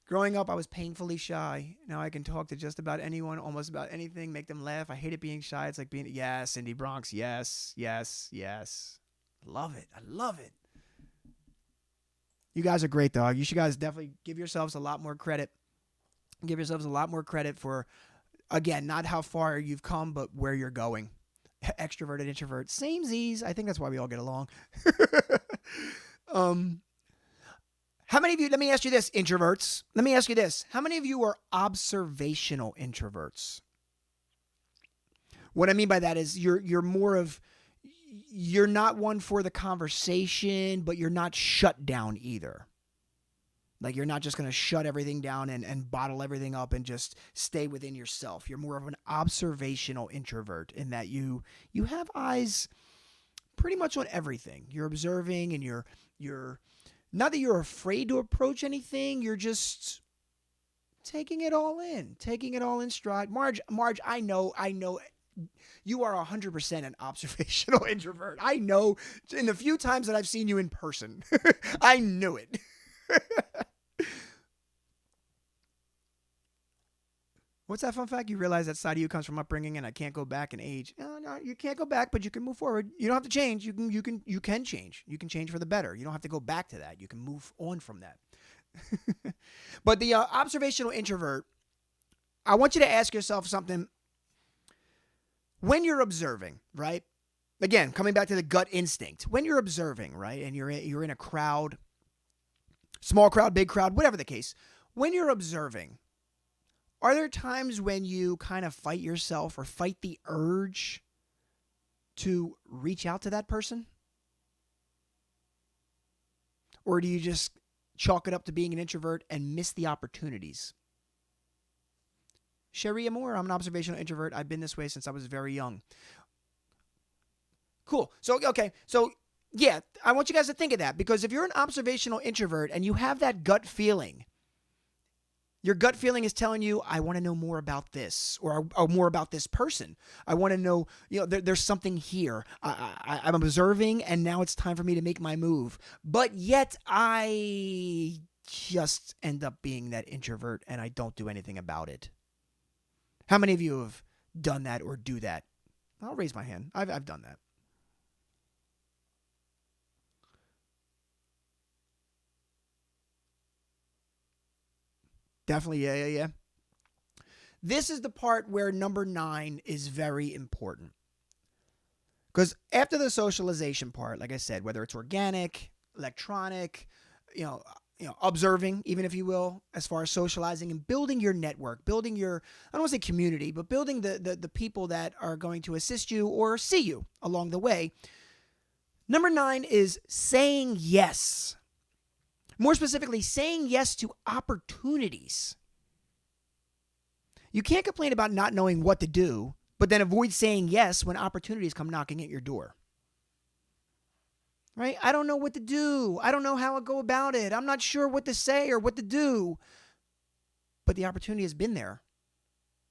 Growing up, I was painfully shy. Now I can talk to just about anyone, almost about anything, make them laugh. I hated being shy. It's like being, yes, Cindy Bronx, yes. Love it. I love it. You guys are great, dog. You should guys definitely give yourselves a lot more credit. Give yourselves a lot more credit for, again, not how far you've come, but where you're going. Extroverted, introvert, same Z's. I think that's why we all get along. How many of you, let me ask you this, introverts. Let me ask you this. How many of you are observational introverts? What I mean by that is you're not one for the conversation, but you're not shut down either. Like you're not just going to shut everything down and bottle everything up and just stay within yourself. You're more of an observational introvert in that you have eyes pretty much on everything. You're observing and you're not that you're afraid to approach anything. You're just taking it all in stride. Marge, I know you are 100% an observational introvert. I know in the few times that I've seen you in person, I knew it. What's that fun fact? You realize that side of you comes from upbringing, and I can't go back in age. No, you can't go back, but you can move forward. You don't have to change. You can change. You can change for the better. You don't have to go back to that. You can move on from that. But the observational introvert, I want you to ask yourself something. When you're observing, right? Again, coming back to the gut instinct. When you're observing, right, and you're in a crowd, small crowd, big crowd, whatever the case, when you're observing, are there times when you kind of fight yourself or fight the urge to reach out to that person? Or do you just chalk it up to being an introvert and miss the opportunities? Sharia Moore, I'm an observational introvert. I've been this way since I was very young. Cool. So, okay. So, yeah, I want you guys to think of that, because if you're an observational introvert and you have that gut feeling, your gut feeling is telling you, I want to know more about this, or more about this person. I want to know, there's something here. I'm observing, and now it's time for me to make my move. But yet I just end up being that introvert, and I don't do anything about it. How many of you have done that or do that? I'll raise my hand. I've done that. Definitely, yeah. This is the part where number 9 is very important. Because after the socialization part, like I said, whether it's organic, electronic, observing, even if you will, as far as socializing and building your network, building your, I don't want to say community, but building the people that are going to assist you or see you along the way. Number 9 is saying yes. More specifically, saying yes to opportunities. You can't complain about not knowing what to do, but then avoid saying yes when opportunities come knocking at your door. Right? I don't know what to do. I don't know how to go about it. I'm not sure what to say or what to do. But the opportunity has been there.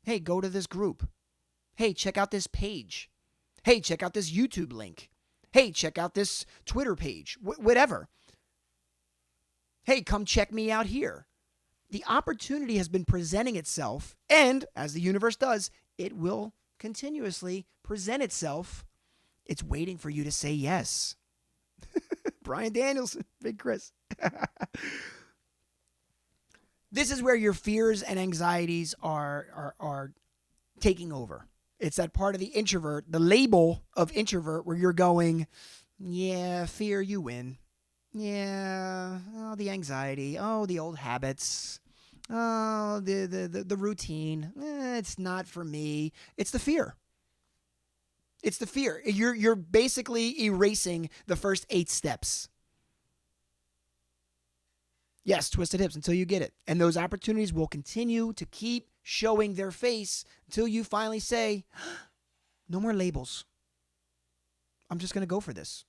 Hey, go to this group. Hey, check out this page. Hey, check out this YouTube link. Hey, check out this Twitter page. Whatever. Hey, come check me out here. The opportunity has been presenting itself, and as the universe does, it will continuously present itself. It's waiting for you to say yes. Brian Danielson, Big Chris. This is where your fears and anxieties are taking over. It's that part of the introvert, the label of introvert, where you're going, yeah, fear, you win. Yeah, oh, the anxiety, oh, the old habits, oh, the routine. It's not for me. It's the fear. It's the fear. You're basically erasing the first 8 steps. Yes, twisted hips until you get it. And those opportunities will continue to keep showing their face until you finally say, no more labels. I'm just going to go for this.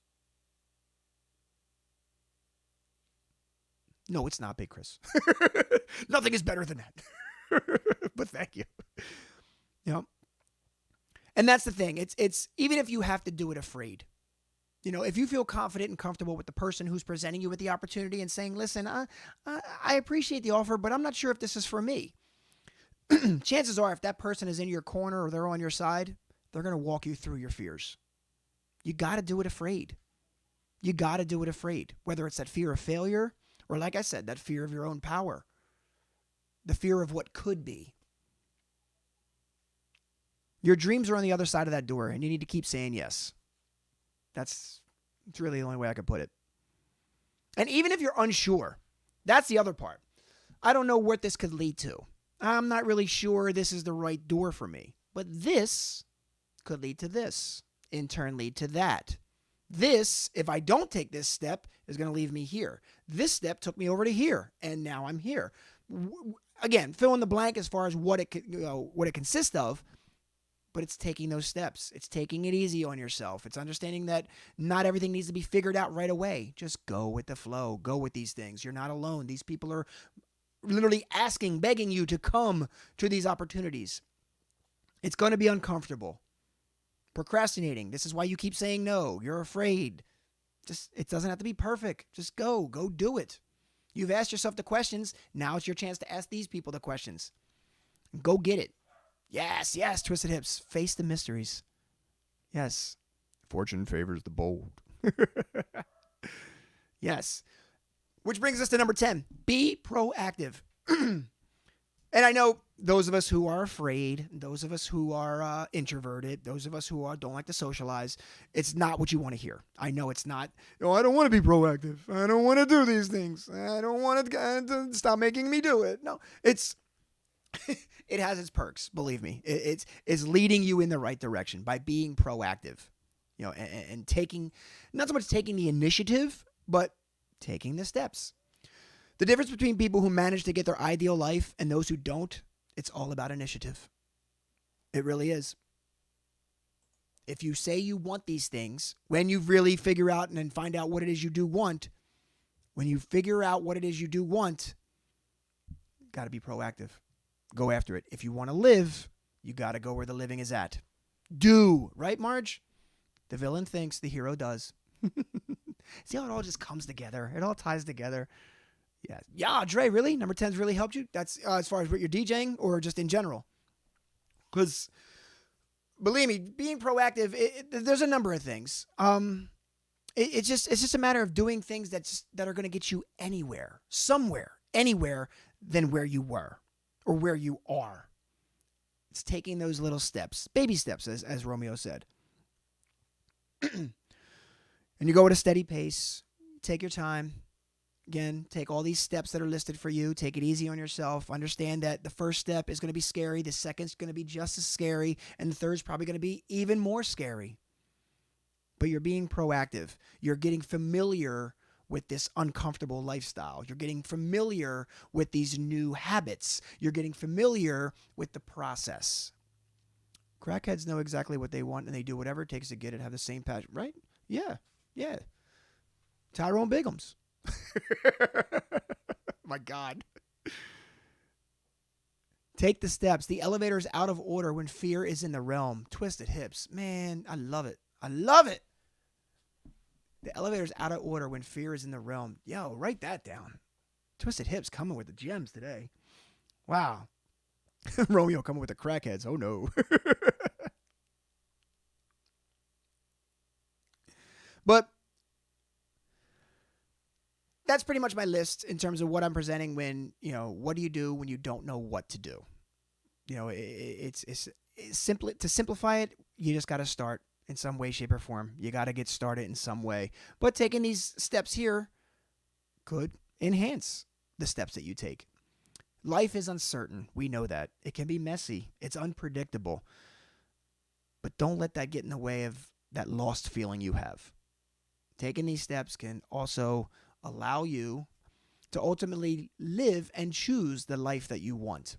No, it's not, Big Chris. Nothing is better than that. But thank you. And that's the thing. It's even if you have to do it afraid. If you feel confident and comfortable with the person who's presenting you with the opportunity and saying, listen, I appreciate the offer, but I'm not sure if this is for me. Chances are, if that person is in your corner or they're on your side, they're going to walk you through your fears. You got to do it afraid. You got to do it afraid, whether it's that fear of failure or, like I said, that fear of your own power, the fear of what could be. Your dreams are on the other side of that door, and you need to keep saying yes. It's really the only way I could put it. And even if you're unsure, that's the other part. I don't know what this could lead to. I'm not really sure this is the right door for me. But this could lead to this, in turn lead to that. This, if I don't take this step, is going to leave me here. This step took me over to here, and now I'm here. Again, fill in the blank as far as what it consists of. But it's taking those steps. It's taking it easy on yourself. It's understanding that not everything needs to be figured out right away. Just go with the flow. Go with these things. You're not alone. These people are literally asking, begging you to come to these opportunities. It's going to be uncomfortable. Procrastinating. This is why you keep saying no. You're afraid. It doesn't have to be perfect. Just go. Go do it. You've asked yourself the questions. Now it's your chance to ask these people the questions. Go get it. Yes, twisted hips. Face the mysteries. Yes. Fortune favors the bold. Yes. Which brings us to number 10. Be proactive. And I know those of us who are afraid, those of us who are introverted, those of us who don't like to socialize, it's not what you want to hear. I know it's not. Oh, I don't want to be proactive. I don't want to do these things. I don't want to stop making me do it. No, it's it has its perks. Believe me, it's leading you in the right direction by being proactive. And taking, not so much taking the initiative, but taking the steps. The difference between people who manage to get their ideal life and those who don't, it's all about initiative. It really is. If you say you want these things, when you really figure out and then find out what it is you do want, when you figure out what it is you do want, got to be proactive. Go after it. If you want to live, you got to go where the living is at. Do, right, Marge? The villain thinks, the hero does. See how it all just comes together? It all ties together. Yeah, Dre, really? Number 10's really helped you? That's as far as what you're DJing or just in general? Because, believe me, being proactive, there's a number of things. It's just a matter of doing things that are going to get you anywhere, somewhere, anywhere than where you were or where you are. It's taking those little steps, baby steps, as Romeo said. And you go at a steady pace. Take your time. Again, take all these steps that are listed for you. Take it easy on yourself. Understand that the first step is going to be scary. The second's going to be just as scary. And the third's probably going to be even more scary. But you're being proactive. You're getting familiar with this uncomfortable lifestyle. You're getting familiar with these new habits. You're getting familiar with the process. Crackheads know exactly what they want, and they do whatever it takes to get it, have the same passion, right? Yeah. Tyrone Biggums. My God. Take the steps. The elevator is out of order when fear is in the realm. Twisted hips. Man, I love it. The elevator's out of order when fear is in the realm. Yo, write that down. Twisted hips coming with the gems today. Wow. Romeo coming with the crackheads. Oh, no. But that's pretty much my list in terms of what I'm presenting when, what do you do when you don't know what to do? It's simple. To simplify it, you just got to start in some way, shape, or form. You got to get started in some way. But taking these steps here could enhance the steps that you take. Life is uncertain. We know that. It can be messy. It's unpredictable. But don't let that get in the way of that lost feeling you have. Taking these steps can also allow you to ultimately live and choose the life that you want.